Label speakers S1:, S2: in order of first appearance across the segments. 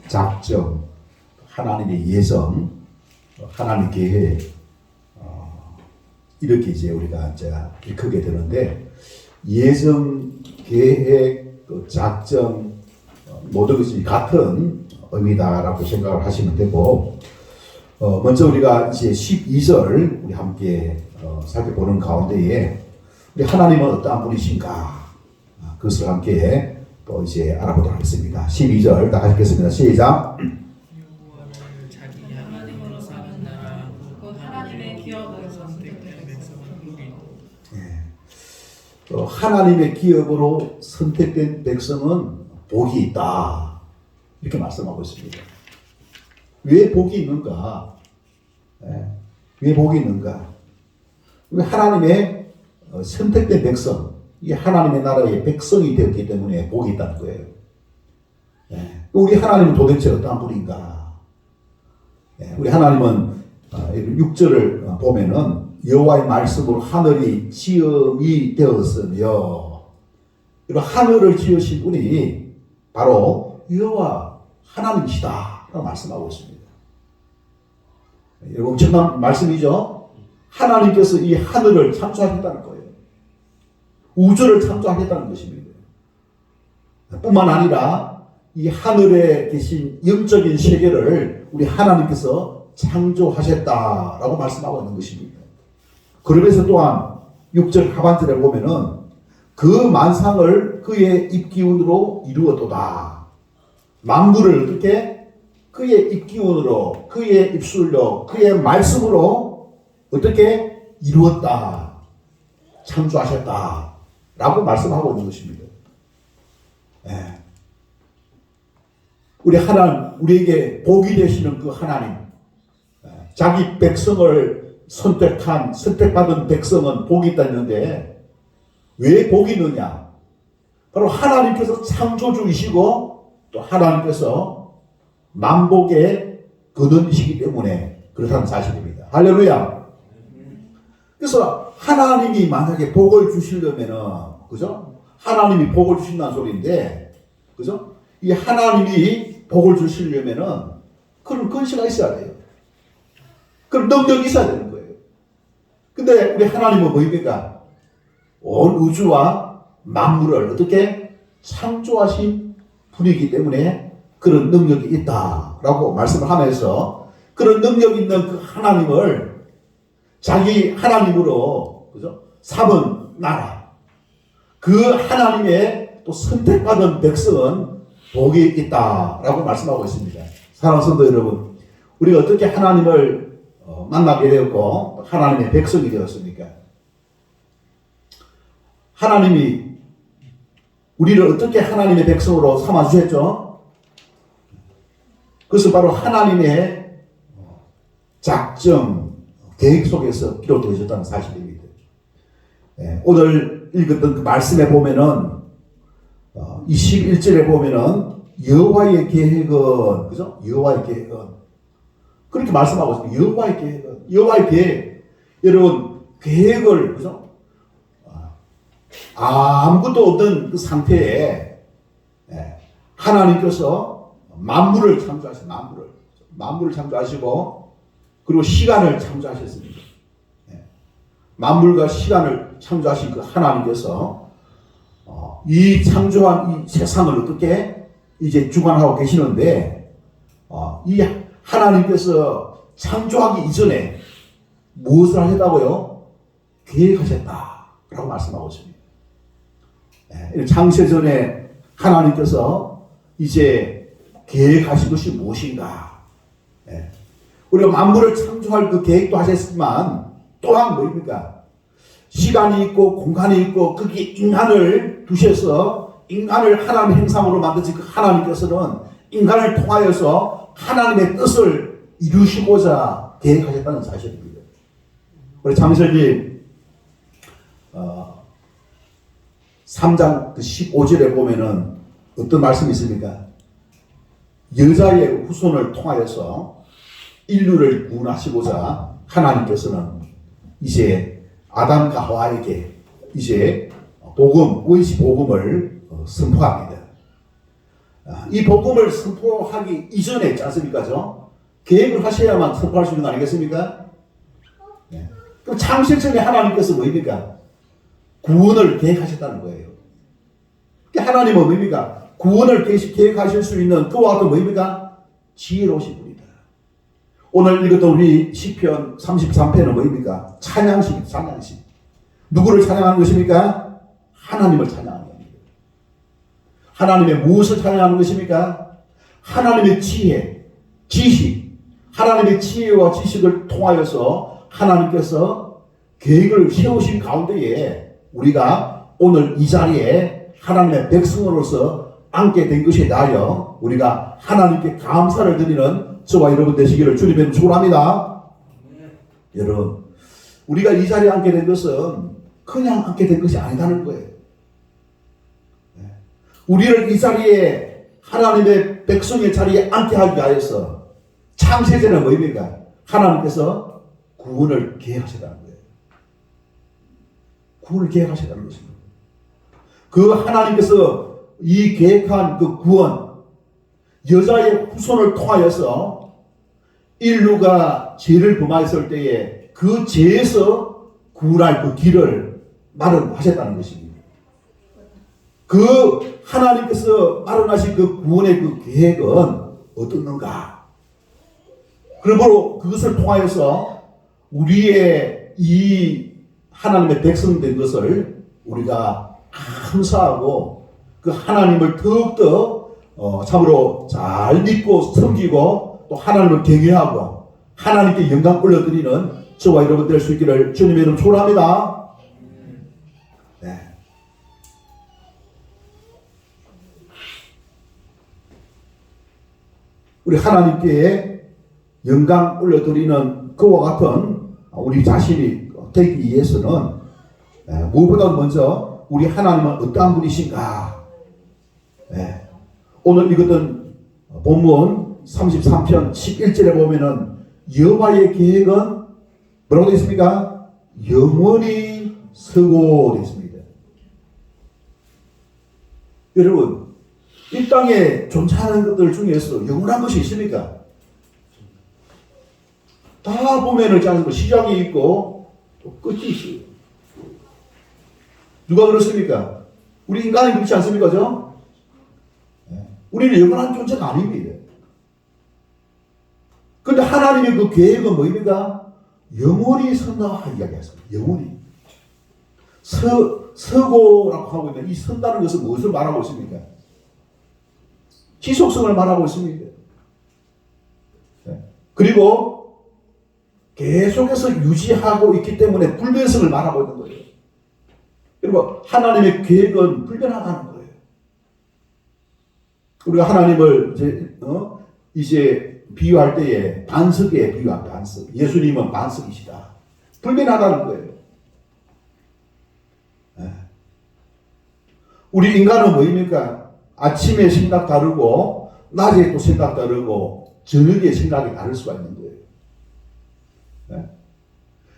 S1: 작정, 하나님의 예정, 하나님의 계획, 이렇게 이제 우리가 이제 크게 되는데, 예정, 계획, 또 작정, 모든 것이 같은 의미다라고 생각을 하시면 되고, 먼저 우리가 이제 12절 우리 함께 살펴보는 가운데에 우리 하나님은 어떠한 분이신가, 그것을 함께 또 이제 알아보도록 하겠습니다. 12절 다 같이 읽겠습니다. 시작.
S2: 여호와를 자기 하나님으로 삼은 나라 곧 하나님의 기업으로 선택된 백성은
S1: 하나님의 기업으로 선택된 백성은 복이 있다, 이렇게 말씀하고 있습니다. 왜 복이 있는가? 왜 복이 있는가? 하나님의 선택된 백성, 이 하나님의 나라의 백성이 되었기 때문에 복이 있다는 거예요. 우리 하나님은 도대체 어떠한 분인가? 우리 하나님은 6절을 보면은 여호와의 말씀으로 하늘이 지음이 되었으며, 이런 하늘을 지으신 분이 바로 여호와 하나님이시다 라고 말씀하고 있습니다. 여러분, 엄청난 말씀이죠. 하나님께서 이 하늘을 창조하셨다는 거예요. 우주를 창조하셨다는 것입니다. 뿐만 아니라 이 하늘에 계신 영적인 세계를 우리 하나님께서 창조하셨다라고 말씀하고 있는 것입니다. 그러면서 또한 6절 하반절에 보면은 그 만상을 그의 입기운으로 이루었도다. 만물을 어떻게? 그의 입기운으로, 그의 입술로, 그의 말씀으로 어떻게 이루었다, 창조하셨다 라고 말씀하고 있는 것입니다. 우리 하나님, 우리에게 복이 되시는 그 하나님, 자기 백성을 선택받은 백성은 복이 있다 했는데, 왜 복이 있느냐? 바로 하나님께서 창조주이시고 또 하나님께서 만복의 근원이시기 때문에 그렇다는 사실입니다. 할렐루야. 그래서 하나님이 만약에 복을 주시려면은, 그죠? 하나님이 복을 주신다는 소리인데, 그죠? 이 하나님이 복을 주시려면은 그런 근시가 있어야 돼요. 그런 능력이 있어야 되는 거예요. 근데 우리 하나님은 뭐입니까? 온 우주와 만물을 어떻게 창조하신 분이기 때문에 그런 능력이 있다라고 말씀을 하면서, 그런 능력 있는 그 하나님을 자기 하나님으로, 그죠? 삼은 나라, 그 하나님의 또 선택받은 백성은 복이 있다라고 말씀하고 있습니다. 사랑하는 성도 여러분, 우리가 어떻게 하나님을 만나게 되었고 하나님의 백성이 되었습니까? 하나님이 우리를 어떻게 하나님의 백성으로 삼아주셨죠? 그것은 바로 하나님의 작정, 계획 속에서 기록되어졌다는 사실입니다. 오늘 읽었던 그 말씀에 보면은 21절에 보면은 여호와의 계획은, 그죠? 여호와의 계획은 그렇게 말씀하고 있습니다. 여호와의 계획은, 여호와의 계획, 여러분, 계획을, 그죠? 아무것도 없는 그 상태에 하나님께서 만물을 창조하신, 만물을 창조하시고 그리고 시간을 창조하셨습니다. 만물과 시간을 창조하신 그 하나님께서 이 창조한 이 세상을 어떻게 이제 주관하고 계시는데, 이 하나님께서 창조하기 이전에 무엇을 하셨다고요? 계획하셨다라고 말씀하고 있습니다. 창세 전에 하나님께서 이제 계획하신 것이 무엇인가? 우리가 만물을 창조할 그 계획도 하셨지만 또한 뭐입니까? 시간이 있고 공간이 있고 거기에 인간을 두셔서 인간을 하나님의 형상으로 만드신 그 하나님께서는 인간을 통하여서 하나님의 뜻을 이루시고자 계획하셨다는 사실입니다. 우리 창세기 3장 15절에 보면은 어떤 말씀이 있습니까? 여자의 후손을 통하여서 인류를 구원하시고자 하나님께서는 이제 아담과 하와에게 이제 복음, 의식 복음을 선포합니다. 이 복음을 선포하기 이전에 있지 않습니까? 계획을 하셔야만 선포할 수 있는 거 아니겠습니까? 네. 그럼 창세 전에 하나님께서 뭐입니까? 구원을 계획하셨다는 거예요. 하나님은 뭐입니까? 구원을 계획하실 수 있는 그와 같은 뭐입니까? 지혜로우신 분이다. 오늘 읽었던 우리 시편 33편은 뭐입니까? 찬양식, 찬양식. 누구를 찬양하는 것입니까? 하나님을 찬양하는 겁니다. 하나님의 무엇을 찬양하는 것입니까? 하나님의 지혜, 지식, 하나님의 지혜와 지식을 통하여서 하나님께서 계획을 세우신 가운데에 우리가 오늘 이 자리에 하나님의 백성으로서 앉게 된 것에 대하여 우리가 하나님께 감사를 드리는 저와 여러분 되시기를 주님의 축원합니다. 여러분, 우리가 이 자리에 앉게 된 것은 그냥 앉게 된 것이 아니다는 거예요. 우리를 이 자리에 하나님의 백성의 자리에 앉게 하기 위하여서 창세전에 뭐입니까? 하나님께서 구원을 계획하셨다는 거예요. 구원을 계획하셨다는 것입니다. 그 하나님께서 이 계획한 그 구원, 여자의 후손을 통하여서 인류가 죄를 범하였을 때에 그 죄에서 구원할 그 길을 마련하셨다는 것입니다. 그 하나님께서 마련하신 그 구원의 그 계획은 어떻는가? 그러므로 그것을 통하여서 우리의 이 하나님의 백성 된 것을 우리가 감사하고 그 하나님을 더욱더 참으로 잘 믿고 섬기고 또 하나님을 경외하고 하나님께 영광 올려드리는 저와 여러분 될 수 있기를 주님의 이름 축원합니다. 네. 우리 하나님께 영광 올려드리는 그와 같은 우리 자신이 되기 위해서는 무엇보다 먼저 우리 하나님은 어떠한 분이신가? 오늘 읽었던 본문 33편 11절에 보면은 여호와의 계획은 뭐라고 되어 있습니까? 영원히 서고 되어 있습니다. 여러분, 이 땅에 존재하는 것들 중에서 영원한 것이 있습니까? 다 보면은 시작이 있고 또 끝이 있어요. 누가 그렇습니까? 우리 인간이 그렇지 않습니까? 우리는 영원한 존재가 아닙니다. 그런데 하나님의 그 계획은 뭐입니까? 영원히 선다 이야기했습니다. 영원히. 서고라고 하고 있는 이 선다는 것은 무엇을 말하고 있습니까? 지속성을 말하고 있습니다. 그리고 계속해서 유지하고 있기 때문에 불변성을 말하고 있는 거예요. 그리고 하나님의 계획은 불변하다는 거예요. 우리가 하나님을 이제 비유할 때에 반석에 비유한 반석. 예수님은 반석이시다. 불변하다는 거예요. 우리 인간은 뭐입니까? 아침에 생각 다르고 낮에 또 생각 다르고 저녁에 생각이 다를 수가 있는 거예요.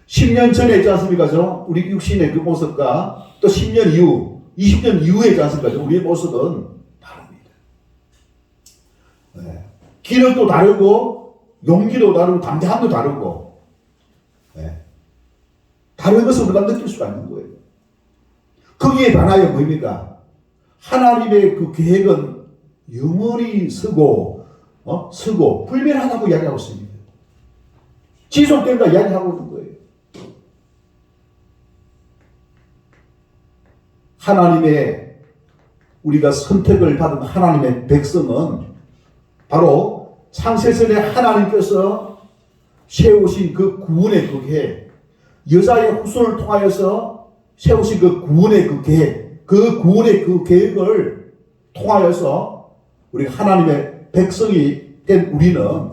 S1: 10년 전에 있지 않습니까? 우리 육신의 그 모습과 또 10년 이후, 20년 이후에 있지 않습니까? 우리의 모습은 다릅니다. 기력도 다르고 용기도 다르고 담대함도 다르고 다른 것을 우리가 느낄 수가 있는 거예요. 거기에 반하여 뭐입니까? 하나님의 그 계획은 영원히 서고 불변하다고 이야기하고 있습니다. 지속된다 이야기하고 있는 거예요. 하나님의 우리가 선택을 받은 하나님의 백성은 바로 창세전에 하나님께서 세우신 그 구원의 그 계획, 여자의 후손을 통하여서 세우신 그 구원의 그 계획, 그 구원의 그 계획을 통하여서 우리 하나님의 백성이 된 우리는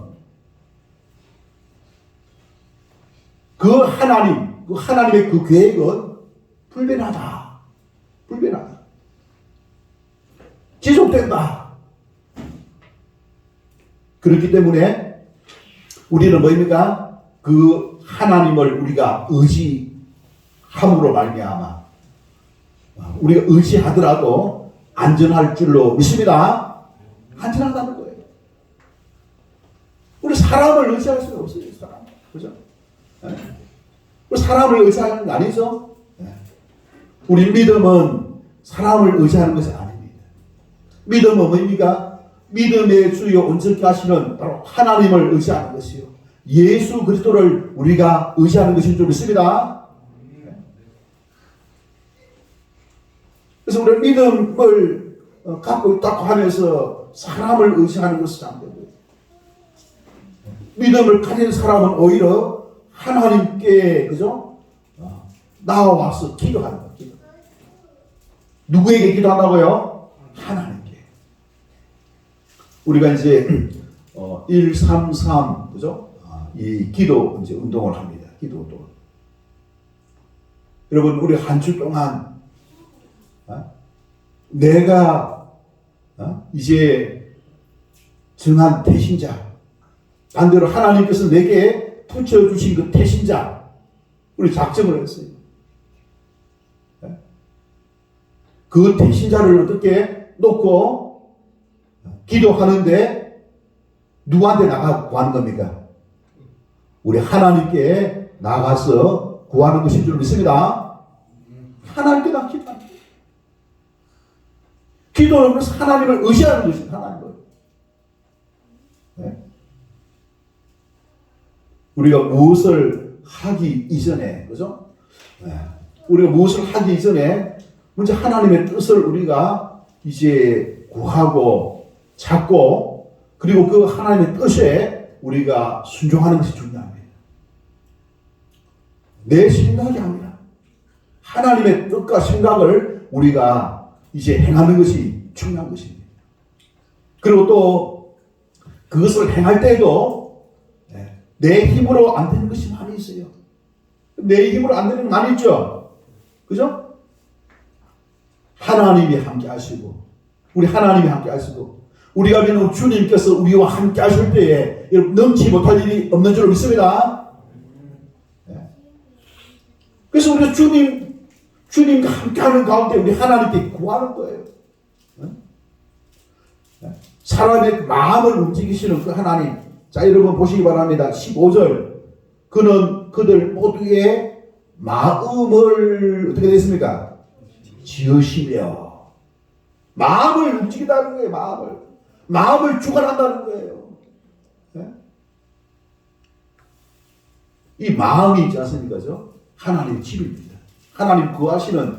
S1: 그 하나님의 그 계획은 불변하다. 불변하다. 지속된다. 그렇기 때문에 우리는 뭐입니까? 그 하나님을 우리가 의지함으로 말미암아 우리가 의지하더라도 안전할 줄로 믿습니다. 안 지나간다는 거예요. 우리 사람을 의지할 수가 없어요. 사람. 그죠? 네? 우리 사람을 의지하는 거 아니죠? 네. 우리 믿음은 사람을 의지하는 것이 아닙니다. 믿음은 뭡니까? 믿음의 주요 온전케 하시는 바로 하나님을 의지하는 것이요. 예수 그리스도를 우리가 의지하는 것인 줄 믿습니다. 네. 그래서 우리 믿음을 갖고 있다고 하면서 사람을 의지하는 것은 안 되고요. 믿음을 가진 사람은 오히려 하나님께, 그죠? 나와서 기도하는 거예요. 기도. 누구에게 기도한다고요? 하나님께. 우리가 이제 133, 그죠? 이 기도 이제 운동을 합니다. 기도 운동. 여러분, 우리 한 주 동안 내가 이제 정한 대신자, 반대로 하나님께서 내게 붙여주신 그 대신자, 우리 작정을 했어요. 그 대신자를 어떻게 놓고 기도하는데 누구한테 나가 구하는 겁니까? 우리 하나님께 나가서 구하는 것인 줄 믿습니다. 하나님께 나가 기도하는 거예요. 기도는 그래서 하나님을 의지하는 것입니다. 하나님을. 네? 우리가 무엇을 하기 이전에, 그죠? 네. 우리가 무엇을 하기 이전에 먼저 하나님의 뜻을 우리가 이제 구하고 찾고, 그리고 그 하나님의 뜻에 우리가 순종하는 것이 중요합니다. 내 생각이 아니라 하나님의 뜻과 생각을 우리가 이제 행하는 것이 중요한 것입니다. 그리고 또 그것을 행할 때에도 내 힘으로 안 되는 것이 많이 있어요. 내 힘으로 안 되는 거 많이 있죠? 그죠? 하나님이 함께 하시고, 우리 하나님이 함께 하시고, 우리가 믿는 주님께서 우리와 함께 하실 때에 넘지 못할 일이 없는 줄 믿습니다. 그래서 우리가 주님과 함께 하는 가운데 우리 하나님께 구하는 거예요. 사람의 마음을 움직이시는 그 하나님. 자, 여러분 보시기 바랍니다. 15절. 그는 그들 모두의 마음을 어떻게 됐습니까? 지으시며. 마음을 움직인다는 거예요. 마음을 주관한다는 거예요. 네? 이 마음이 있지 않습니까? 하나님의 집입니다. 하나님 구하시는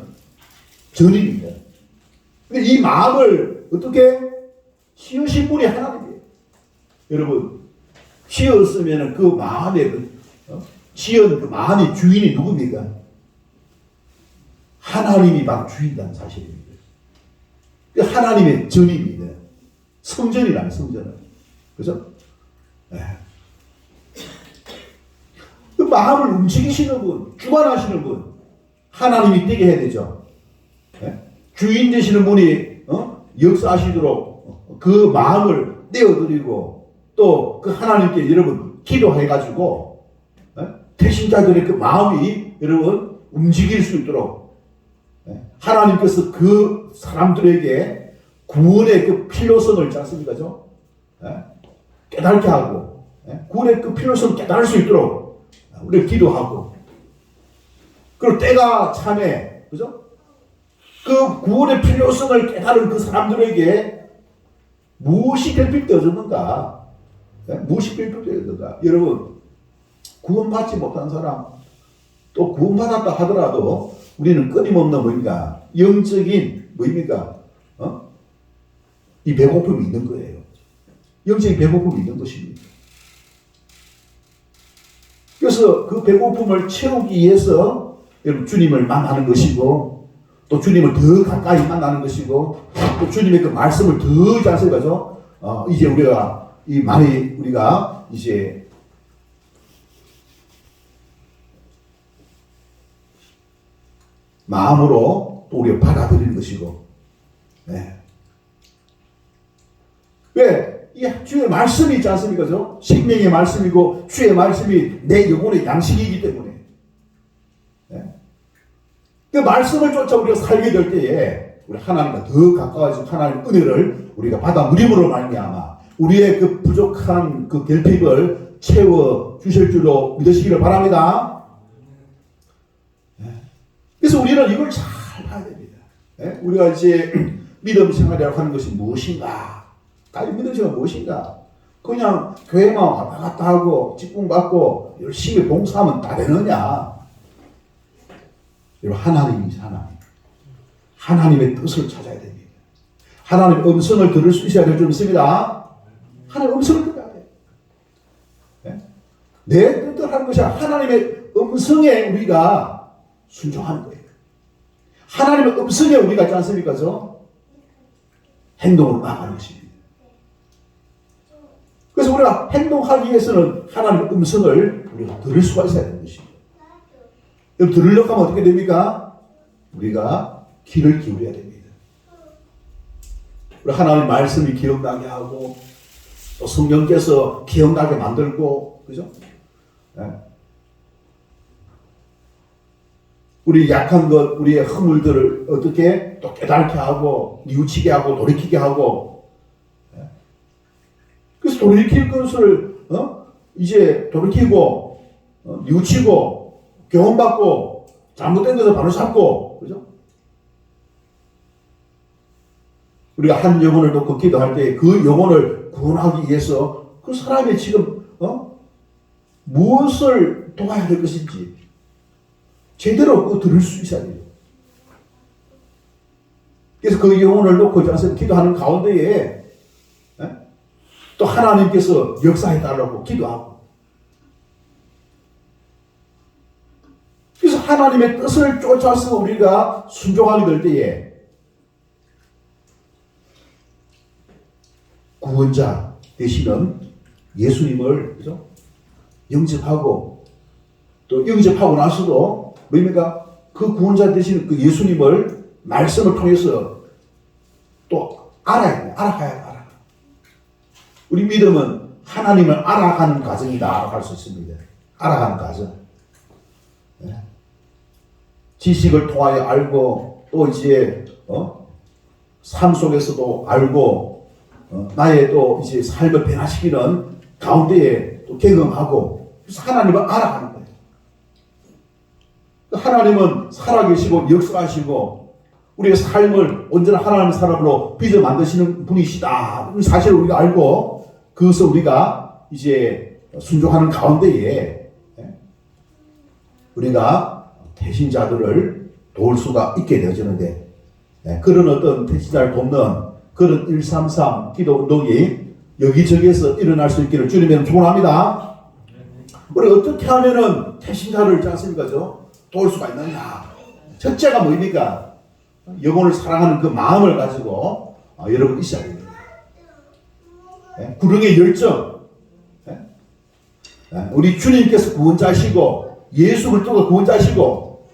S1: 전입니다. 근데 이 마음을 어떻게 지으신 분이 하나님이에요. 여러분, 지었으면 그 마음의 지은 그 마음의 주인이 누굽니까? 하나님이 바로 주인이라는 사실입니다. 하나님의 전입니다. 성전이라는 성전은. 그죠? 네. 그 마음을 움직이시는 분, 주관하시는 분, 하나님이 되게 해야 되죠. 네? 주인 되시는 분이 역사하시도록 그 마음을 떼어드리고 또 그 하나님께 여러분 기도해가지고 대신자들의 그 마음이 여러분 움직일 수 있도록 하나님께서 그 사람들에게 구원의 그 필요성을 짰습니까? 깨닫게 하고 구원의 그 필요성을 깨달을 수 있도록 우리가 기도하고, 그리고 때가 참에, 그죠? 그 구원의 필요성을 깨달은 그 사람들에게 무엇이 될필요했는가? 무엇이 필요했는가? 여러분, 구원받지 못한 사람, 또 구원받았다 하더라도 우리는 끊임없는 뭡니까? 영적인 뭡니까? 이 배고픔이 있는 거예요. 영적인 배고픔이 있는 것입니다. 그래서 그 배고픔을 채우기 위해서 여러분 주님을 만나는 것이고, 또 주님을 더 가까이 만나는 것이고, 또 주님의 그 말씀을 더 자세히 가죠. 이제 우리가 우리가 이제 마음으로 또 우리가 받아들이는 것이고, 네. 왜? 이 주의 말씀이 있지 않습니까? 생명의 말씀이고 주의 말씀이 내 영혼의 양식이기 때문에 그 말씀을 쫓아 우리가 살게 될 때에 우리 하나님과 더 가까워지고 하나님 은혜를 우리가 받아 누림으로 말미암아 우리의 그 부족한 그 결핍을 채워 주실 줄로 믿으시기를 바랍니다. 그래서 우리는 이걸 잘 봐야 됩니다. 우리가 이제 믿음 생활이라고 하는 것이 무엇인가? 믿음 생활 무엇인가? 그냥 교회만 왔다 갔다 하고 직분 받고 열심히 봉사하면 다 되느냐? 여러분, 하나님이 하나님의 뜻을 찾아야 됩니다. 하나님의 음성을 들을 수 있어야 될 줄 믿습니다. 하나님의 음성을 들어야 돼요. 내 뜻대로 하는 것이 아니라 하나님의 음성에 우리가 순종하는 거예요. 하나님의 음성에 우리가 있지 않습니까? 행동으로 나가는 것입니다. 그래서 우리가 행동하기 위해서는 하나님의 음성을 우리가 들을 수가 있어야 되는 것입니다. 여러분, 들으려고 하면 어떻게 됩니까? 우리가 귀를 기울여야 됩니다. 우리 하나님의 말씀이 기억나게 하고 또 성령께서 기억나게 만들고, 그죠? 우리 약한 것, 우리의 허물들을 어떻게 또 깨닫게 하고 뉘우치게 하고 돌이키게 하고, 그래서 돌이킬 것을 이제 돌이키고 뉘우치고 교훈받고 잘못된 것을 바로 잡고, 그죠? 우리가 한 영혼을 놓고 기도할 때 그 영혼을 구원하기 위해서 그 사람이 지금 무엇을 도와야 될 것인지 제대로 들을 수 있어야 돼요. 그래서 그 영혼을 놓고 기도하는 가운데에 또 하나님께서 역사해 달라고 기도하고, 그래서 하나님의 뜻을 쫓아서 우리가 순종하게 될 때에 구원자 되시는 예수님을, 그죠? 영접하고 또 영접하고 나서도 뭡니까? 그 구원자 되시는 그 예수님을 말씀을 통해서 또 알아가야 돼요. 우리 믿음은 하나님을 알아가는 과정이다 할 수 있습니다. 알아가는 과정. 지식을 통하여 알고 또 이제 삶 속에서도 알고 나의 또 이제 삶을 변화시키는 가운데에 또 경험하고, 그래서 하나님을 알아가는 거예요. 하나님은 살아계시고 역사하시고 우리의 삶을 언제나 하나님의 사람으로 빚어 만드시는 분이시다. 사실을 우리가 알고 그것을 우리가 이제 순종하는 가운데에 우리가 태신자들을 도울 수가 있게 되어지는데, 그런 어떤 태신자를 돕는 그런 133 기도 운동이 여기저기에서 일어날 수 있기를 주님은 축원합니다. 우리 어떻게 하면은 태신자를 있지 않습니까? 도울 수가 있느냐? 첫째가 뭐입니까? 영혼을 사랑하는 그 마음을 가지고 여러분 있어야 됩니다. 구령의 열정. 우리 주님께서 구원자시고 예수 그리스도가 구원자시고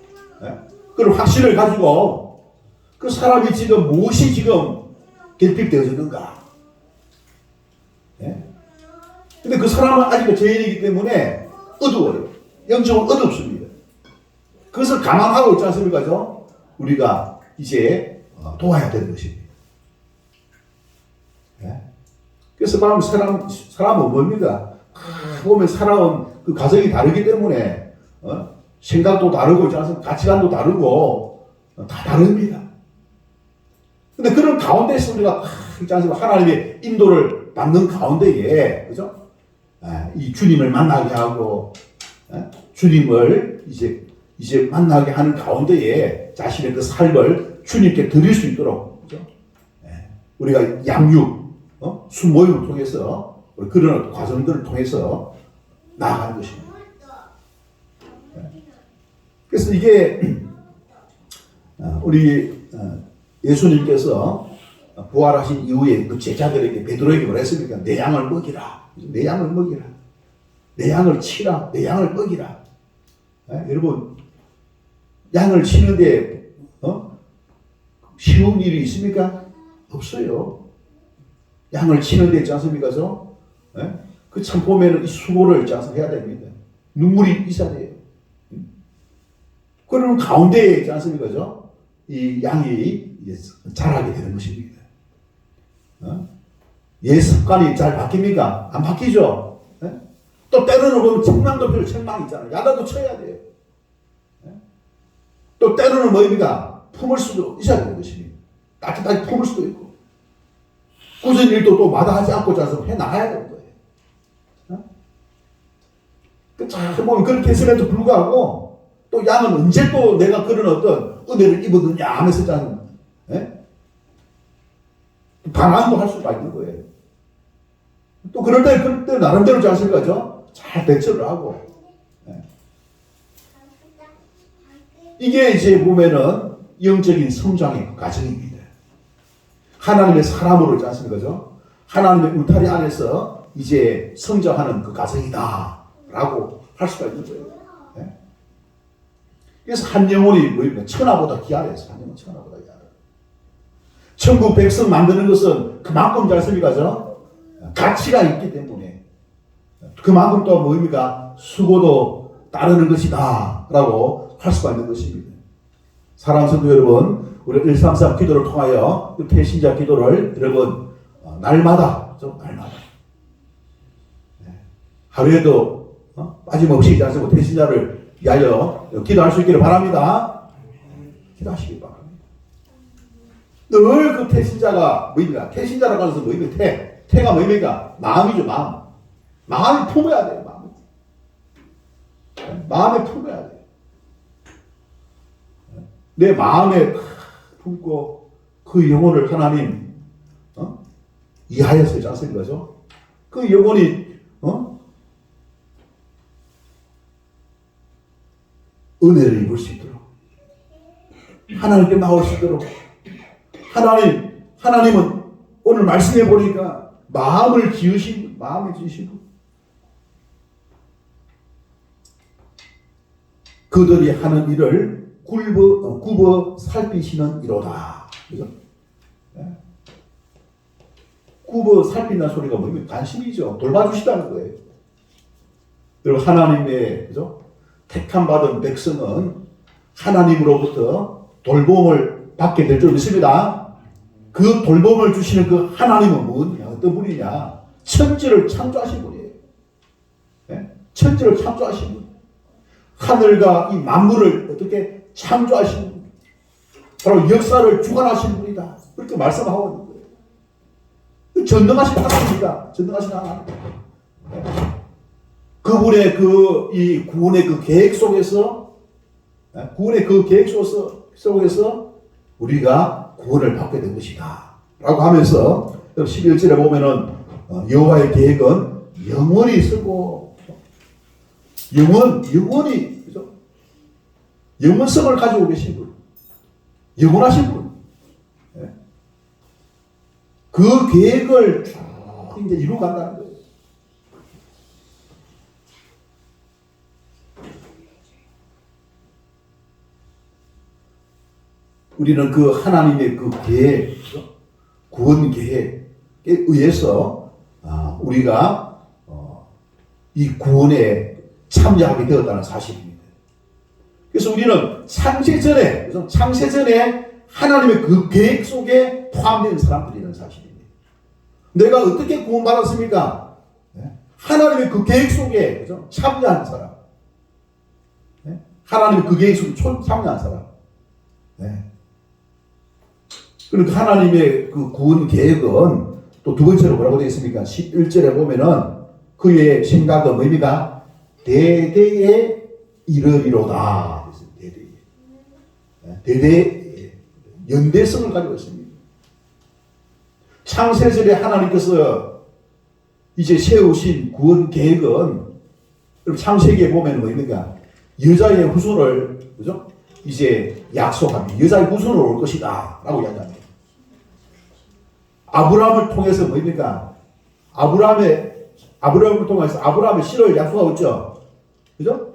S1: 그런 확신을 가지고 그 사람이 지금 무엇이 지금 결핍되어지는가? 근데 그 사람은 아직도 죄인이기 때문에 어두워요. 영적으로 어둡습니다. 그것을 감안하고 있지 않습니까? 우리가 이제 도와야 되는 것입니다. 그래서 사람은 뭡니까? 보면 살아온 그 가정이 다르기 때문에 생각도 다르고 가치관도 다르고 다 다릅니다. 근데 그런 가운데서 우리가 하나님의 인도를 받는 가운데에, 그죠? 이 주님을 만나게 하고 주님을 이제 만나게 하는 가운데에 자신의 그 삶을 주님께 드릴 수 있도록, 그죠? 우리가 양육, 수모임을 통해서 그런 과정들을 통해서 나아가는 것입니다. 그래서 이게 우리 예수님께서 부활하신 이후에 그 제자들에게 베드로에게 뭐라 했습니까? 내 양을 먹이라. 내 양을 먹이라. 내 양을 치라. 내 양을 먹이라. 여러분, 양을 치는데 쉬운 일이 있습니까? 없어요. 양을 치는데 있지 않습니까? 그 참 보면은 이 수고를 해야 됩니다. 눈물이 있어야 돼요. 그러는 가운데에 있지 않습니까? 이 양이 자라게 되는 것입니다. 예 습관이 잘 바뀝니까? 안 바뀌죠. 또 때로는 보면 책망도 필요 책망 있잖아요. 야단도 쳐야 돼요. 또 때로는 뭐입니까? 품을 수도 있어야 되는 것입니다. 따뜻하게 품을 수도 있고 꾸준히 일도 또 마다하지 않고 자서 해 나가야 되는 거예요. 잘 보면 그렇게 했음에도 불구하고 또 양은 언제 또 내가 그런 어떤 은혜를 입었느냐 하면서 짠 방황도 할 수가 있는 거예요. 또 그럴 때 그때 나름대로 자신가죠 잘 대처를 하고 이게 이제 보면은 영적인 성장의 과정입니다. 하나님의 사람으로 있지 않습니까? 하나님의 울타리 안에서 이제 성장하는 그 과정이다라고 할 수가 있는 거예요. 그래서 한 영혼이 뭐입니까? 천하보다 귀하래요. 한 영혼 천하보다 귀하래. 천국 백성 만드는 것은 그만큼 잘 씁니까? 가치가 있기 때문에 그만큼 또 뭐입니까? 수고도 따르는 것이다 라고 할 수가 있는 것입니다. 사랑하는 성도 여러분, 우리 133 기도를 통하여 배신자 기도를 여러분 날마다 하루에도 빠짐없이 배신자를 위하여 기도할 수 있기를 바랍니다. 기도하시기 바랍니다. 늘 그 태신자가 뭐입니까? 태신자라고 하면서 뭐입니까? 태가 뭐입니까? 마음이죠, 마음. 마음을 품어야 돼요, 마음에 품어야 돼요. 내 마음에 품고 그 영혼을 하나님, 이하여서 짰을 거죠? 그 영혼이, 은혜를 입을 수 있도록. 하나님께 나올 수 있도록. 하나님은 오늘 말씀해 보니까 마음을 지으시고, 그들이 하는 일을 굽어 살피시는 이로다. 그죠? 굽어 살핀다는 소리가 뭡니까? 관심이죠. 돌봐주시다는 거예요. 그리고 하나님의, 그죠? 택함 받은 백성은 하나님으로부터 돌봄을 받게 될 줄 믿습니다. 그 돌봄을 주시는 그 하나님은 뭐냐? 어떤 분이냐? 천지를 창조하신 분이에요. 천지를 창조하신 분. 하늘과 이 만물을 어떻게 창조하신 분. 바로 역사를 주관하신 분이다. 그렇게 말씀하고 있는 거예요. 전능하신 하나님입니다. 전능하신 하나님. 그분의 이 구원의 그 계획 속에서, 속에서 우리가 구원을 받게 된 것이다. 라고 하면서 11절에 보면은 여호와의 계획은 영원히 있고 영원히 그죠? 영원성을 가지고 계신 분, 영원하신 분. 그 계획을 쭉 이제 이루어간다는 거예요. 우리는 그 하나님의 그 계획, 구원 계획에 의해서 우리가 이 구원에 참여하게 되었다는 사실입니다. 그래서 우리는 창세전에 하나님의 그 계획 속에 포함된 사람들이라는 사실입니다. 내가 어떻게 구원받았습니까? 하나님의 그 계획 속에 참여한 사람. 하나님의 그 계획 속에 참여한 사람. 그러니까 하나님의 그 구원 계획은 또 두 번째로 뭐라고 되어 있습니까? 11절에 보면은 그의 생각은 뭡니까? 대대에 이르리로다. 대대 연대성을 가지고 있습니다. 창세절에 하나님께서 이제 세우신 구원 계획은 창세기에 보면 뭡니까? 여자의 후손을 그죠? 이제 약속합니다. 여자의 후손으로 올 것이다 라고 이야기합니다. 아브라함을 통해서 뭡니까? 아브라함을 통해서 아브라함의 씨를 약속하고 있죠. 그죠?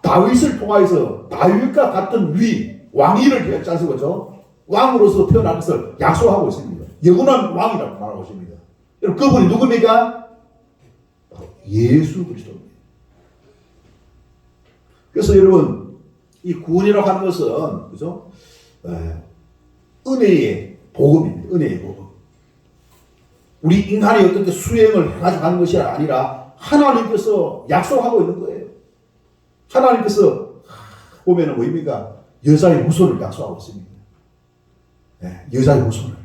S1: 다윗을 통해서 다윗과 같은 왕위를 계획 짜서 그죠? 왕으로서 태어난 것을 약속하고 있습니다. 영원한 왕이라고 말하고 있습니다. 여러분, 그분이 누굽니까? 예수 그리스도입니다. 그래서 여러분, 이 구원이라고 하는 것은 그죠? 은혜의 복음입니다. 은혜의 복음. 우리 인간이 어떻게 수행을 해가지고 하는 것이 아니라 하나님께서 약속하고 있는 거예요. 하나님께서 보면은 뭐입니까? 여자의 후손을 약속하고 있습니다. 여자의 후손을.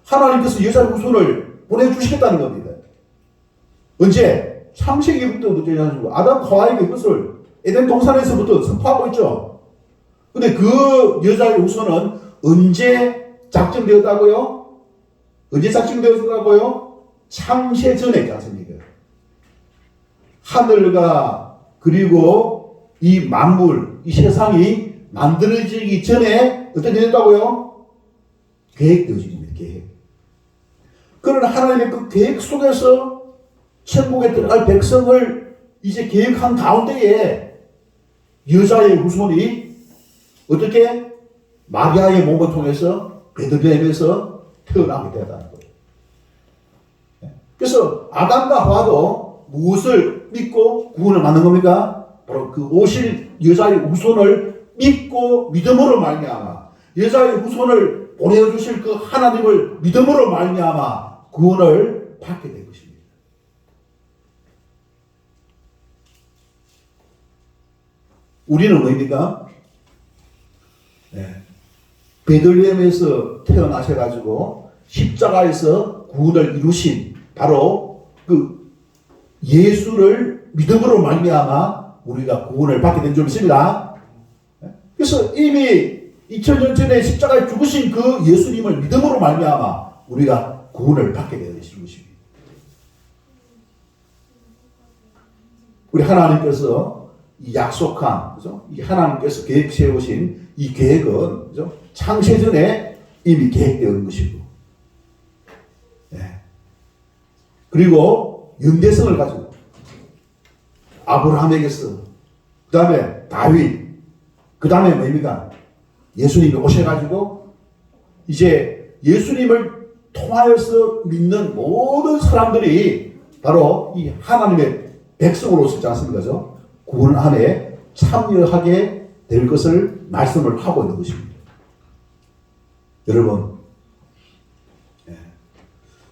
S1: 하나님께서 여자의 후손을 보내주시겠다는 겁니다. 언제? 창세기부터 아담 하와에게 이것을 에덴 동산에서부터 선포하고 있죠. 근데 그 여자의 후손은 언제 작정되었다고요? 언제 작정되었다고요? 창세 전에 있지 않습니까? 하늘과 그리고 이 만물, 이 세상이 만들어지기 전에 어떻게 되었다고요? 계획되어진 겁니다. 계획. 그러나 하나님의 그 계획 속에서 천국에 들어갈 백성을 이제 계획한 가운데에 여자의 후손이 어떻게 마리아의 몸을 통해서 베들레헴에서 태어나게 되었다는 거예요. 그래서 아담과 하와도 무엇을 믿고 구원을 받는 겁니까? 바로 그 오실 여자의 후손을 믿고 믿음으로 말미암아 여자의 후손을 보내주실 그 하나님을 믿음으로 말미암아 구원을 받게 된 것입니다. 우리는 뭐입니까? 베들레헴에서 태어나셔가지고 십자가에서 구원을 이루신 바로 그 예수를 믿음으로 말미암아 우리가 구원을 받게 된 줄 믿습니다. 그래서 이미 2000년 전에 십자가에 죽으신 그 예수님을 믿음으로 말미암아 우리가 구원을 받게 되는 것입니다. 우리 하나님께서 이 약속한, 그죠? 이 하나님께서 계획 세우신 이 계획은, 그죠? 창세전에 이미 계획되어 있는 것이고, 그리고 연대성을 가지고, 아브라함에게서, 그 다음에 다윗, 그 다음에 뭡니까? 예수님이 오셔가지고, 이제 예수님을 통하여서 믿는 모든 사람들이 바로 이 하나님의 백성으로 있지 않습니까? 구원 안에 참여하게 될 것을 말씀을 하고 있는 것입니다. 여러분,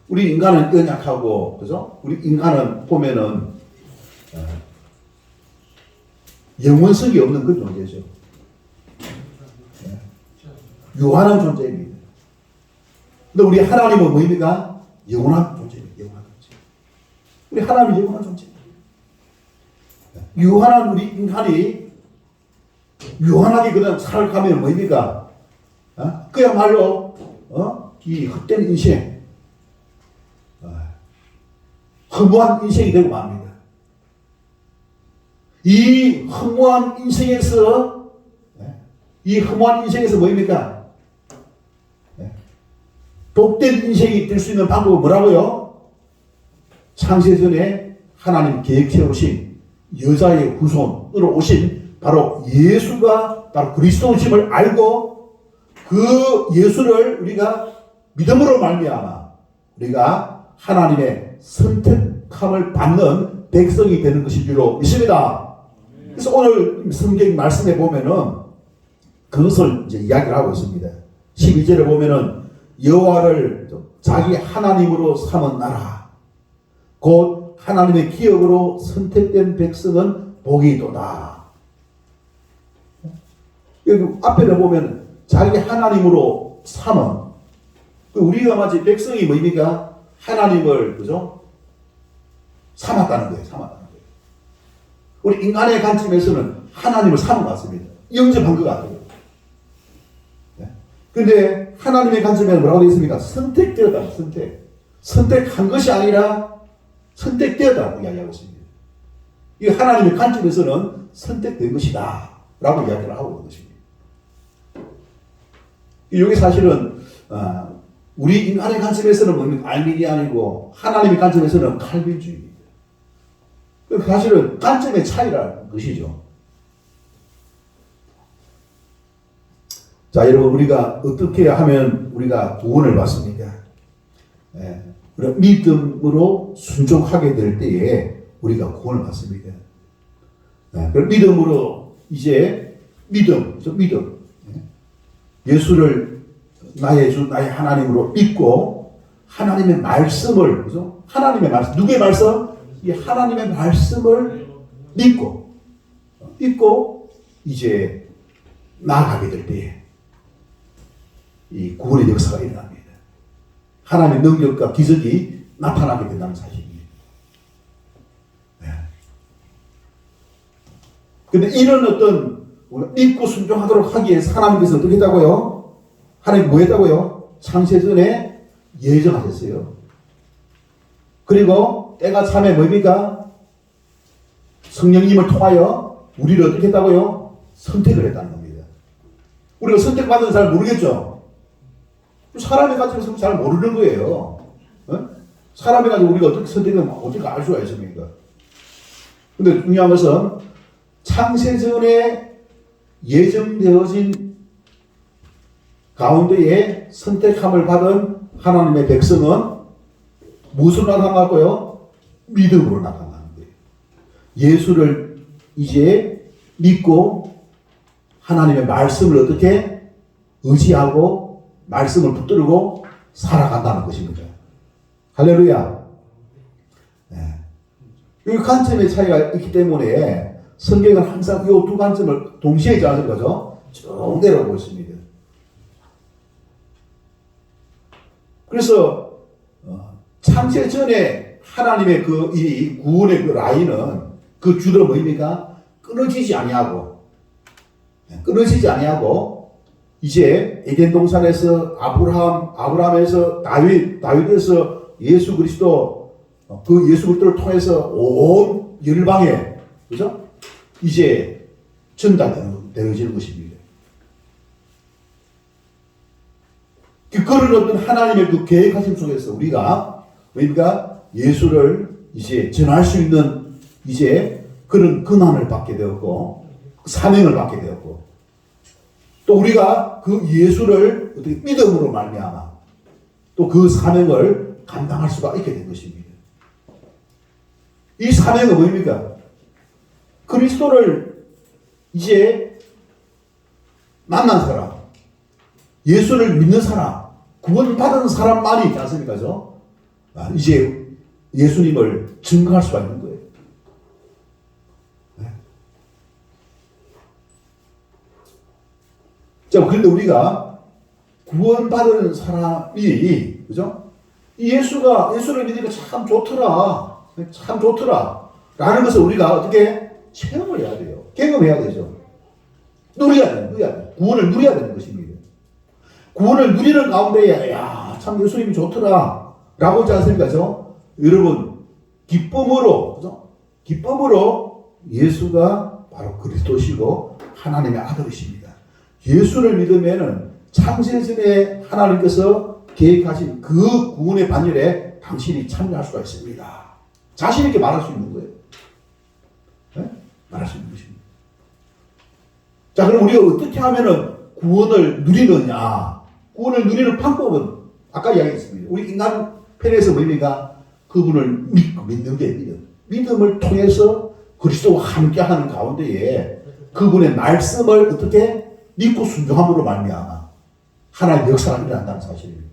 S1: 우리 인간은 연약하고, 그죠? 우리 인간은 보면은, 영원성이 없는 그 존재죠. 유한한 존재입니다. 근데 우리 하나님은 뭐입니까? 영원한 존재입니다. 영원한 존재. 우리 하나님은 영원한 존재입니다. 유한한 우리 인간이 유한하게 그냥 살아가면 뭐입니까? 그야말로 이 헛된 인생, 허무한 인생이 되고 맙니다. 이 허무한 인생에서 뭐입니까? 복된 인생이 될 수 있는 방법은 뭐라고요? 창세전에 하나님 계획 세우신 여자의 후손으로 오신 바로 예수가 바로 그리스도임을 알고 그 예수를 우리가 믿음으로 말미암아 우리가 하나님의 선택함을 받는 백성이 되는 것인 줄로 믿습니다. 그래서 오늘 성경 말씀에 보면은 그것을 이제 이야기를 하고 있습니다. 12절에 보면은 여호와를 자기 하나님으로 삼은 나라 곧 하나님의 기업으로 선택된 백성은 복이 있도다. 여기 앞에 보면 자기 하나님으로 삼은 우리가 마치 백성이 뭐입니까? 하나님을 그죠? 삼았다는 거예요. 삼았다는 거예요. 우리 인간의 관점에서는 하나님을 삼은 것 같습니다. 영접한 것 같아요. 근데 하나님의 관점에는 뭐라고 되어 있습니까? 선택되었다. 선택한 것이 아니라 선택되었다고 이야기하고 있습니다. 이 하나님의 관점에서는 선택된 것이다 라고 이야기를 하고 있는 것입니다. 이게 사실은 우리 인간의 관점에서는 뭡니까? 알미니안이고 하나님의 관점에서는 칼빈주의입니다. 사실은 관점의 차이라는 것이죠. 자, 여러분, 우리가 어떻게 하면 우리가 구원을 받습니까? 우리가 믿음으로 순종하게 될 때에 우리가 구원을 받습니다. 그럼 믿음으로 이제 믿음. 예수를 나의 주, 나의 하나님으로 믿고 하나님의 말씀을, 그죠? 하나님의 말씀, 누구의 말씀? 이 하나님의 말씀을 믿고 이제 나아가게 될 때에 이 구원의 역사가 일어납니다. 하나님의 능력과 기적이 나타나게 된다는 사실입니다. 그런데 이런 어떤 믿고 순종하도록 하기 위해서 하나님께서 어떻게 했다고요? 하나님 뭐 했다고요? 창세전에 예정하셨어요. 그리고 때가 참에 뭡니까? 성령님을 통하여 우리를 어떻게 했다고요? 선택을 했다는 겁니다. 우리가 선택받은 잘 모르겠죠? 사람이 가지고 잘 모르는 거예요. 사람이 가지고 우리가 어떻게 선택하면 어떻게 알 수가 있습니까? 근데 중요한 것은 창세전에 예정되어진 가운데에 선택함을 받은 하나님의 백성은 무엇으로 나타났고요? 믿음으로 나타나는 거예요. 예수를 이제 믿고 하나님의 말씀을 어떻게 의지하고 말씀을 붙들고 살아간다는 것입니다. 할렐루야. 이 관점의 차이가 있기 때문에 성경은 항상 이 두 관점을 동시에 자는 거죠. 쭉 내려오고 있습니다. 그래서 창세 전에 하나님의 이 구원의 라인은 그 주로 뭐입니까? 끊어지지 아니하고 이제 에덴 동산에서 아브라함에서 다윗에서 예수 그리스도 그 예수 그리스도를 통해서 온 열방에 그죠? 이제 전달되어지는 것입니다. 그런 어떤 하나님의 그 계획하심 속에서 우리가 예수를 이제 전할 수 있는 이제 그런 권한을 받게 되었고 사명을 받게 되었고 또 우리가 그 예수를 어떻게 믿음으로 말미암아 또 그 사명을 감당할 수가 있게 된 것입니다. 이 사명은 뭡니까? 그리스도를 이제 만난 사람, 예수를 믿는 사람, 구원받은 사람만이 있지 않습니까? 이제 예수님을 증거할 수가 있는 거예요. 자, 그런데 우리가 구원받은 사람이, 그죠? 예수를 믿으니까 참 좋더라. 라는 것을 우리가 어떻게 체험을 해야 돼요. 경험해야 되죠. 누려야 돼요. 구원을 누려야 되는 것입니다. 구원을 누리는 가운데에, 참 예수님이 좋더라. 라고 하지 않습니까? 여러분, 기쁨으로 예수가 바로 그리스도시고 하나님의 아들이십니다. 예수를 믿으면은 창세전에 하나님께서 계획하신 그 구원의 반열에 당신이 참여할 수가 있습니다. 자신 있게 말할 수 있는 거예요. 말할 수 있는 것입니다. 자, 그럼 우리가 어떻게 하면은 구원을 누리느냐? 구원을 누리는 방법은 아까 이야기했습니다. 우리 인간 편에서 뭡니까? 그분을 믿는 게 믿음을 통해서 그리스도와 함께하는 가운데에 그분의 말씀을 어떻게 믿고 순종함으로 말미암아 하나님의 역사가 일어난다는 사실입니다.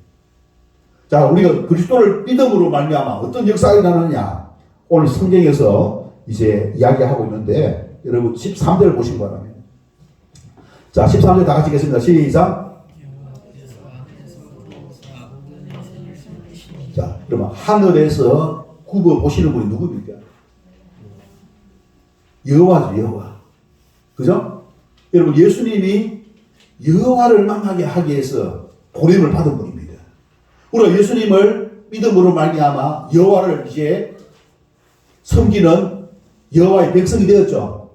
S1: 자, 우리가 그리스도를 믿음으로 말미암아 어떤 역사가 일어나느냐? 오늘 성경에서 이제 이야기하고 있는데 여러분 13절을 보시기 바랍니다. 자, 13절 다 같이 읽겠습니다. 시작. 자, 그러면 하늘에서 굽어 보시는 분이 누굽니까? 여호와죠, 여호와. 그죠? 여러분, 예수님이 여호와를 만나게 하기 위해서 보냄을 받은 분입니다. 우리가 예수님을 믿음으로 말미암아 여호와를 이제 섬기는 여호와의 백성이 되었죠.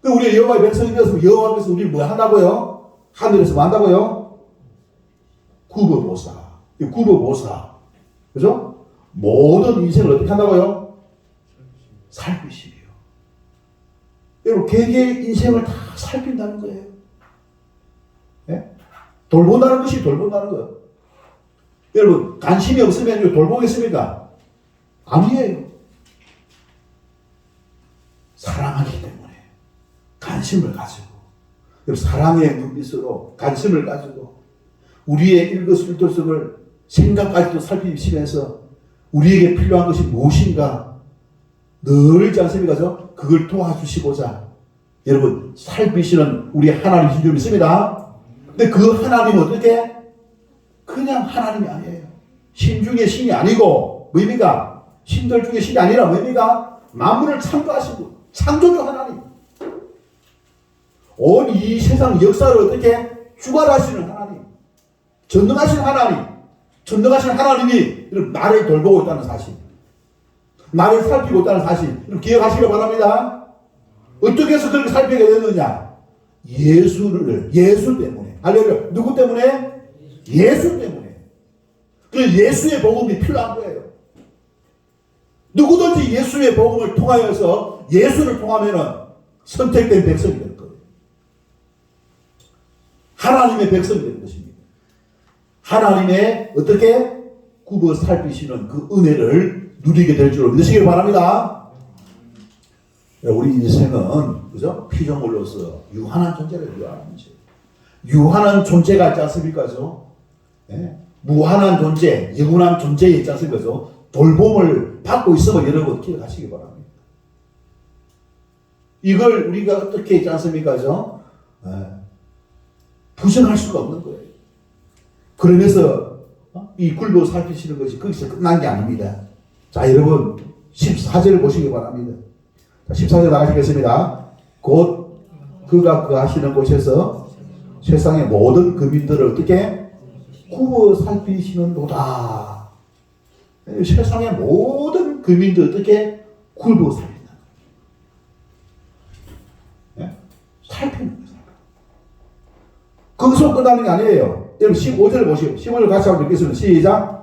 S1: 우리가 여호와의 백성이 되었으면 여호와께서 우리를 뭐 한다고요? 하늘에서 뭐 한다고요? 굽어보사. 그죠? 모든 인생을 어떻게 한다고요? 살피시리요. 여러분, 개개의 인생을 다 살핀다는 거예요. 네? 돌본다는 것이 돌본다는 거예요. 여러분, 관심이 없으면 돌보겠습니까? 아니에요. 사랑하기 때문에. 관심을 가지고, 사랑의 눈빛으로 관심을 가지고 우리의 일거수일투족을 생각까지도 살피시면서 우리에게 필요한 것이 무엇인가 늘 있지 않습니까? 그걸 도와주시고자 여러분 살피시는 우리 하나님이신 줄 믿습니다. 근데 그 하나님은 어떻게? 그냥 하나님이 아니에요. 신 중에 신이 아니고 뭡니까? 신들 중에 신이 아니라 뭡니까? 만물을 창조하시고 창조주 하나님, 온 이 세상 역사를 어떻게 주관하시는 하나님, 전능하신 하나님, 전능하신 하나님이 나를 돌보고 있다는 사실, 나를 살피고 있다는 사실 기억하시기 바랍니다. 어떻게 해서 그렇게 살피게 됐느냐? 예수 때문에. 할렐루야. 누구 때문에? 예수 때문에. 그 예수의 복음이 필요한 거예요. 누구든지 예수의 복음을 통하여서 예수를 통하면은 선택된 백성이 될 거예요. 하나님의 백성이 되는 것입니다. 하나님의 어떻게 굽어 살피시는 그 은혜를 누리게 될 줄을 믿으시길 바랍니다. 우리 인생은 그죠? 피조물로서 유한한 존재를 유한한 존재가 있지 않습니까? 예? 무한한 존재, 영원한 존재에 있지 않습니까? 돌봄을 받고 있음을 여러분 기억하시기 바랍니다. 이걸 우리가 어떻게 있지 않습니까? 부정할 수가 없는 거예요. 그러면서 이 굴보 살피시는 것이 거기서 끝난 게 아닙니다. 자, 여러분 14절을 보시기 바랍니다. 자, 14절 나가시겠습니다. 곧 그가 그 하시는 곳에서 세상의 모든 거민들을 어떻게 굽어 살피시는도다. 세상의 모든 거민들 어떻게 굽어 살핀다. 네? 살피는 거예요. 거기서 끝나는 게 아니에요. 여러분 15절 보시고 15절 같이 한번 읽겠습니다. 시작.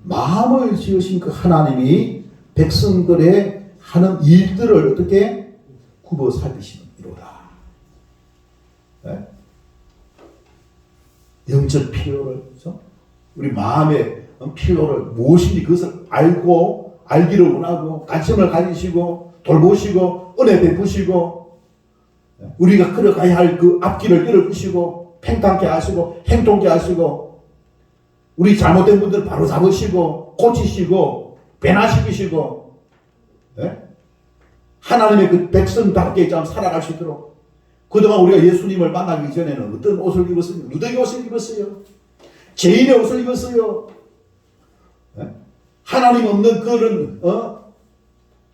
S1: 마음을 지으신 그 하나님이 백성들의 하는 일들을 어떻게 굽어 살피시는 이로다. 네? 영적 필요를, 그렇죠? 우리 마음의 필요를 무엇인지 그것을 알고 알기를 원하고 관심을 가지시고 돌보시고 은혜 베푸시고 우리가 걸어가야 할 그 앞길을 열어주시고 팽창케 하시고 행동케 하시고 우리 잘못된 분들 바로 잡으시고 고치시고 변화시키시고, 예? 하나님의 그 백성답게 좀 살아갈 수 있도록. 그동안 우리가 예수님을 만나기 전에는 어떤 옷을 입었어요? 누더기 옷을 입었어요. 죄인의 옷을 입었어요. 예? 하나님 없는 그런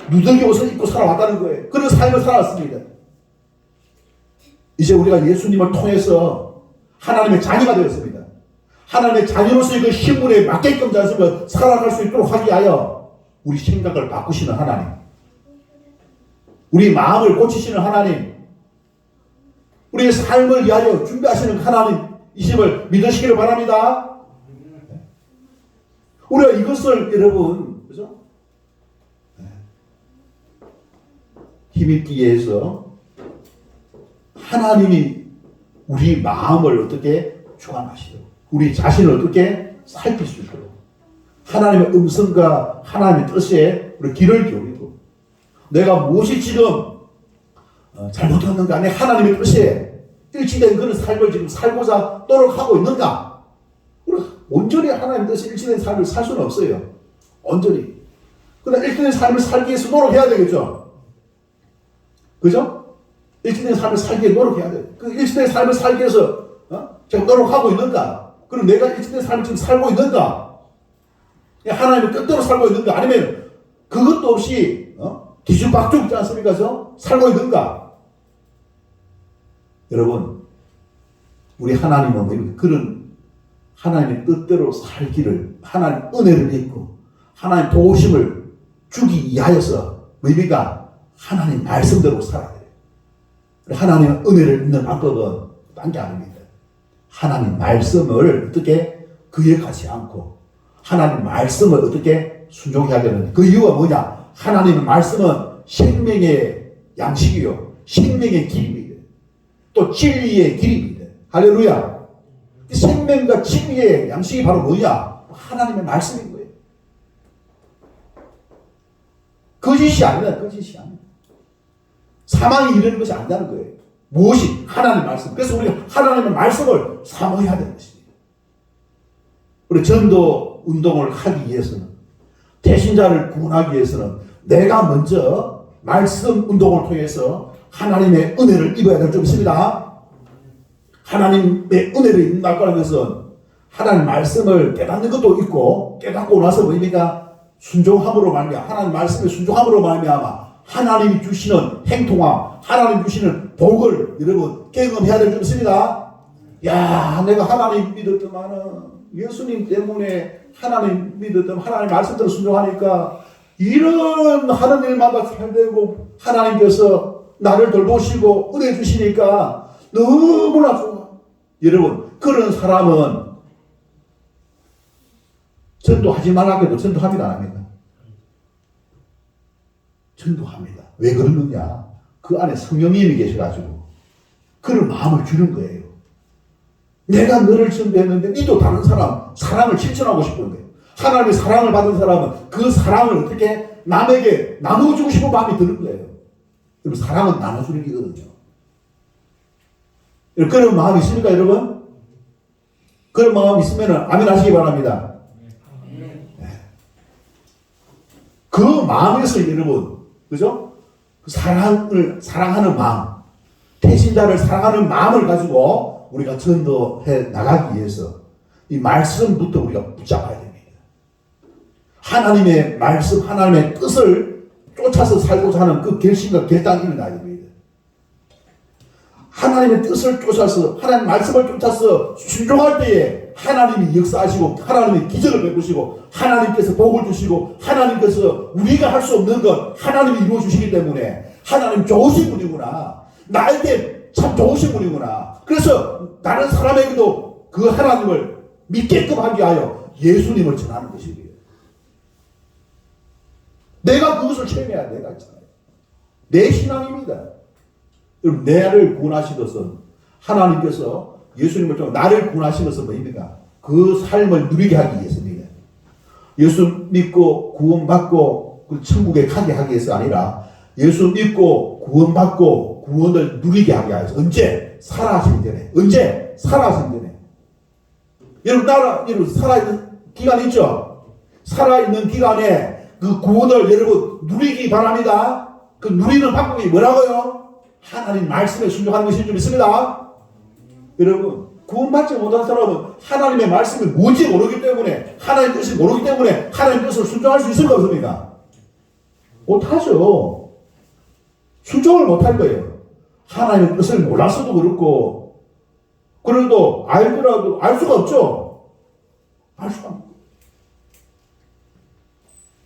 S1: 누더기 옷을 입고 살아왔다는 거예요. 그런 삶을 살아왔습니다. 이제 우리가 예수님을 통해서 하나님의 자녀가 되었습니다. 하나님의 자녀로서의 그 신분에 맞게끔 살아갈 수 있도록 하기 위하여 우리 생각을 바꾸시는 하나님, 우리 마음을 고치시는 하나님, 우리의 삶을 위하여 준비하시는 하나님이심을 믿으시기를 바랍니다. 우리가 이것을 여러분, 그죠? 힘입기 위해서 하나님이 우리 마음을 어떻게 주관하시도록, 우리 자신을 어떻게 살필 수 있도록 하나님의 음성과 하나님의 뜻에 우리 귀를 기울이고, 내가 무엇이 지금 잘못했는가, 내 하나님의 뜻에 일치된 그런 삶을 지금 살고자 노력하고 있는가. 우리 온전히 하나님의 뜻에 일치된 삶을 살 수는 없어요. 온전히. 그러나 일치된 삶을 살기 위해서 노력해야 되겠죠. 그죠? 일치된 삶을 살기 위해 노력해야 돼요. 그 일치된 삶을 살기 위해서 제가 노력하고 있는가? 그럼 내가 일치된 삶을 지금 살고 있는가? 하나님의 뜻대로 살고 있는가? 아니면 그것도 없이 뒤죽박죽 있지 않습니까? 살고 있는가? 여러분, 우리 하나님은 그런 하나님의 뜻대로 살기를, 하나님 은혜를 믿고 하나님 도우심을 주기 위하여서 뭡니까? 하나님 말씀대로 살아야 돼요. 하나님의 은혜를 믿는 방법은 딴 게 아닙니다. 하나님 말씀을 어떻게 그에가지 않고 하나님 말씀을 어떻게 순종해야 되는, 그 이유가 뭐냐? 하나님의 말씀은 생명의 양식이요, 생명의 길입니다. 또 진리의 길입니다. 할렐루야. 생명과 진리의 양식이 바로 뭐냐? 하나님의 말씀인 거예요. 거짓이 아니라 거짓이 아니에요. 사망이 이르는 것이 아니라는 거예요. 무엇이? 하나님의 말씀. 그래서 우리가 하나님의 말씀을 사모해야 되는 것입니다. 우리 전도 운동을 하기 위해서는, 태신자를 구원하기 위해서는 내가 먼저 말씀 운동을 통해서 하나님의 은혜를 입어야 될 줄 믿습니다. 하나님의 은혜를 입는다고 하는 것은 하나님 말씀을 깨닫는 것도 있고, 깨닫고 나서 뭐입니까? 순종함으로 말미암아, 하나님 말씀에 순종함으로 말미암아 하나님이 주시는 행통함, 하나님 주시는 복을 여러분 경험해야 될 줄 믿습니다. 야, 내가 하나님 믿었더만은 예수님 때문에 하나님 믿었던 하나님 말씀대로 순종하니까 이런 하는 일마다 잘되고 하나님께서 나를 돌보시고 은혜 주시니까 너무나 좋아. 여러분, 그런 사람은 전도하지 말라고 해도 전도합니다, 안 합니까? 전도합니다. 왜 그러느냐? 그 안에 성령님이 계셔가지고 그런 마음을 주는 거예요. 내가 너를 전도했는데 니도 다른 사람 사랑을 실천하고 싶은데, 하나님의 사랑을 받은 사람은 그 사랑을 어떻게 남에게 나눠주고 싶은 마음이 드는 거예요. 여러분, 사랑은 나눠주는 거거든요. 그런 마음이 있습니까, 여러분? 그런 마음이 있으면 아멘 하시기 바랍니다. 그 마음에서 여러분, 그죠? 사랑하는 마음, 태신자를 사랑하는 마음을 가지고 우리가 전도해 나가기 위해서 이 말씀부터 우리가 붙잡아야 됩니다. 하나님의 말씀, 하나님의 뜻을 쫓아서 살고자 하는 그 결심과 결단이 일어나야 됩니다. 하나님의 뜻을 쫓아서, 하나님의 말씀을 쫓아서 순종할 때에 하나님이 역사하시고, 하나님이 기적을 베푸시고, 하나님께서 복을 주시고, 하나님께서 우리가 할 수 없는 것 하나님이 이루어 주시기 때문에 하나님 좋으신 분이구나, 나에게 참 좋으신 분이구나. 그래서 다른 사람에게도 그 하나님을 믿게끔 하게 하여 예수님을 전하는 것이에요. 내가 그것을 체험해야 내가 있잖아요. 내 신앙입니다. 여러분, 나를 구원하신 것은 하나님께서 예수님을 통해 나를 구원하신 것은 뭐입니까? 그 삶을 누리게 하기 위해서입니다. 예수 믿고 구원받고 그 천국에 가게 하기 위해서 아니라 예수 믿고 구원받고 구원을 누리게 하게 하여서. 언제? 살아하시기 전에. 언제? 살아하시기 전에. 여러분, 살아있는 기간이 있죠? 살아있는 기간에 그 구원을 여러분 누리기 바랍니다. 그 누리는 방법이 뭐라고요? 하나님 말씀에 순종하는 것인 줄 믿습니다. 여러분, 구원받지 못한 사람은 하나님의 말씀이 뭔지 모르기 때문에, 하나님의 뜻을 모르기 때문에 하나님의 뜻을 순종할 수 있을까 없습니까? 못하죠. 순종을 못할 거예요. 하나님의 뜻을 몰라서도 그렇고, 그래도 알더라도 알 수가 없죠. 알 수가 없고.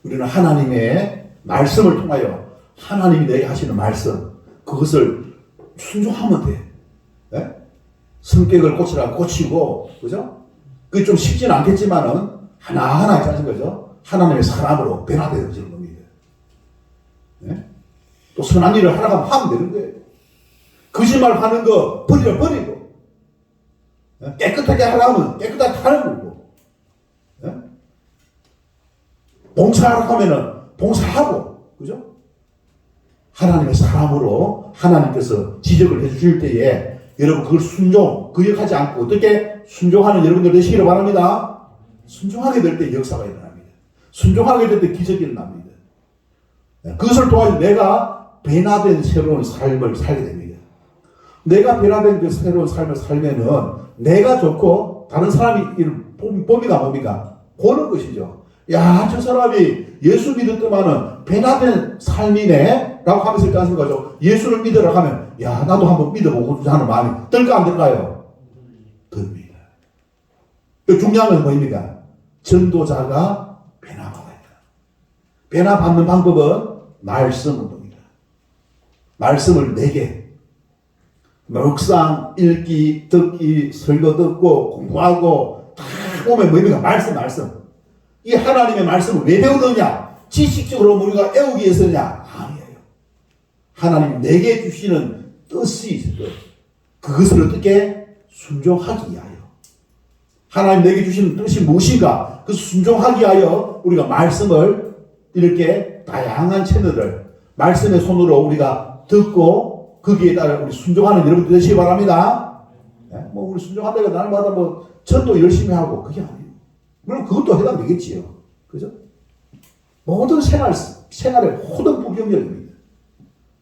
S1: 우리는 하나님의 말씀을 통하여 하나님이 내게 하시는 말씀, 그것을 순종하면 돼. 네? 성격을 고치라 고치고, 그죠? 그게 좀 쉽지는 않겠지만은 하나하나 있다는 거죠. 하나님의 사람으로 변화되어지는 겁니다. 네? 또 선한 일을 하라고 하면 되는 거예요. 거짓말 하는 거 버리고, 네? 깨끗하게 하라면 깨끗하게 하는 거고, 네? 봉사하라고 하면은 봉사하고, 그죠? 하나님의 사람으로 하나님께서 지적을 해주실 때에 여러분 그걸 거역하지 않고 어떻게 순종하는 여러분들 되시기를 바랍니다. 순종하게 될 때 역사가 일어납니다. 순종하게 될 때 기적이 일어납니다. 그것을 통해 내가 변화된 새로운 삶을 살게 됩니다. 내가 변화된 그 새로운 삶을 살면은 내가 좋고 다른 사람이 뭡니까? 보는 것이죠. 야, 저 사람이 예수 믿었더만은 변화된 삶이네 라고 하면서 일단 거죠. 예수를 믿으라 하면 야, 나도 한번 믿어보고자 하는 마음이 들까 안 들까요? 듭니다. 중요한 건 뭐입니까? 전도자가 변화받아야 돼요. 변화받는 방법은 말씀 운동입니다. 말씀을 4개, 묵상, 읽기, 듣기, 설교 듣고 공부하고 다 보면 뭐입니까? 말씀. 이 하나님의 말씀을 왜 배우느냐? 지식적으로 우리가 애우기 위해서냐? 아니에요. 하나님 내게 주시는 뜻이 있을 거예요. 그것을 어떻게 순종하기 위하여. 하나님 내게 주시는 뜻이 무엇인가? 그 순종하기 위하여 우리가 말씀을 이렇게 다양한 채널을 말씀의 손으로 우리가 듣고 거기에 따라 우리 순종하는 여러분들 되시기 바랍니다. 뭐 우리 순종한다고 날마다 뭐 전도 열심히 하고 그게 아니에요. 물론 그것도 해당되겠지요. 그죠? 모든 생활의 모든 부경력입니다.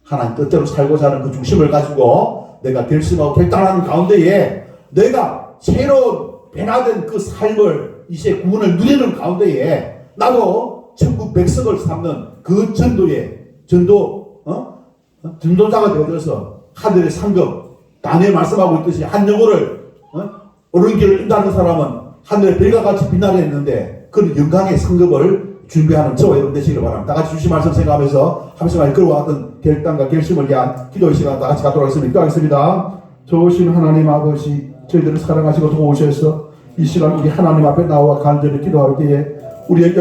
S1: 하나님 뜻대로 살고자 하는 그 중심을 가지고 내가 결심하고 결단하는 가운데에 내가 새로운 변화된 그 삶을 이제 구원을 누리는 가운데에 나도 천국 백성을 삼는 그 전도자가 되어져서 하늘의 상급 다니엘 말씀하고 있듯이 한 영혼을 옳은 길을 인도하는 사람은 하늘의 별과 같이 빛나게 했는데 그런 영광의 상급을 준비하는 저와 여러분 되시길 바랍니다. 다 같이 주신 말씀 생각하면서 함께 걸어왔던 결단과 결심을 위한 기도의 시간 다 같이 갖도록 하겠습니다. 기도하겠습니다. 좋으신 하나님 아버지, 저희들을 사랑하시고 도우셔서 이 시간 우리 하나님 앞에 나와 간절히 기도할 때에 우리의